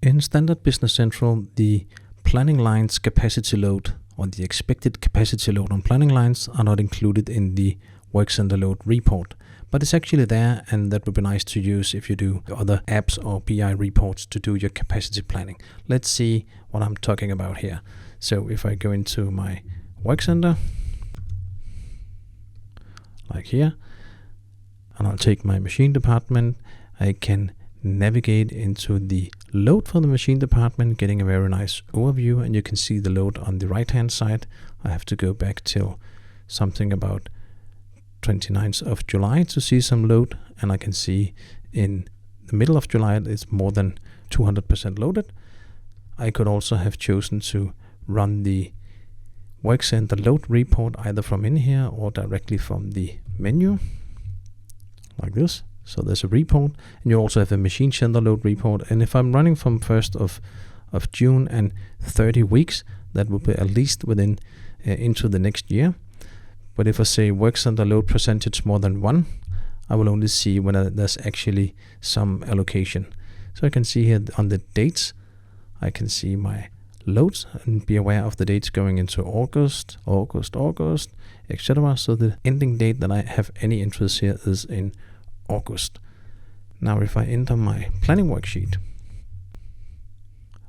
In Standard Business Central, the planning lines capacity load or the expected capacity load on planning lines are not included in the Workcenter load report, but it's actually there, and that would be nice to use if you do other apps or BI reports to do your capacity planning. Let's see what I'm talking about here. So if I go into my Workcenter, like here, and I'll take my machine department, I can navigate into the load for the machine department, getting a very nice overview, and you can see the load on the right hand side. I have to go back till something about 29th of July to see some load, and I can see in the middle of July it's more than 200% loaded. I could also have chosen to run the Workcenter load report either from in here or directly from the menu, like this. So there's a report, and you also have a machine center load report. And if I'm running from 1st of June and 30 weeks, that will be at least within into the next year. But if I say Workcenter load percentage more than 1, I will only see when there's actually some allocation. So I can see here on the dates, I can see my loads and be aware of the dates going into August, etc. So the ending date that I have any interest here is in August. Now if I enter my planning worksheet,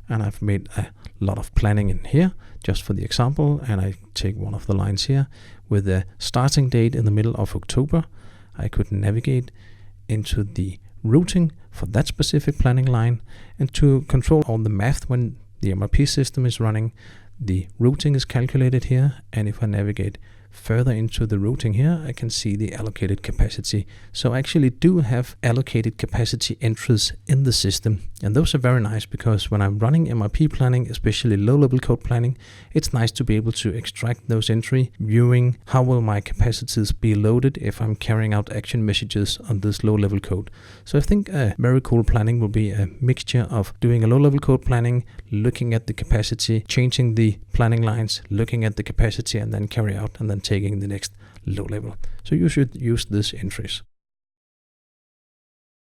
and I've made a lot of planning in here just for the example, and I take one of the lines here with the starting date in the middle of October, I could navigate into the routing for that specific planning line, and to control all the math when the MRP system is running, the routing is calculated here, and if I navigate further into the routing here, I can see the allocated capacity. So I actually do have allocated capacity entries in the system, and those are very nice because when I'm running MRP planning, especially low-level code planning, it's nice to be able to extract those entries, viewing how will my capacities be loaded if I'm carrying out action messages on this low-level code. So I think a very cool planning will be a mixture of doing a low-level code planning, looking at the capacity, changing the planning lines, looking at the capacity, and then carry out and then taking the next low level. So you should use these entries.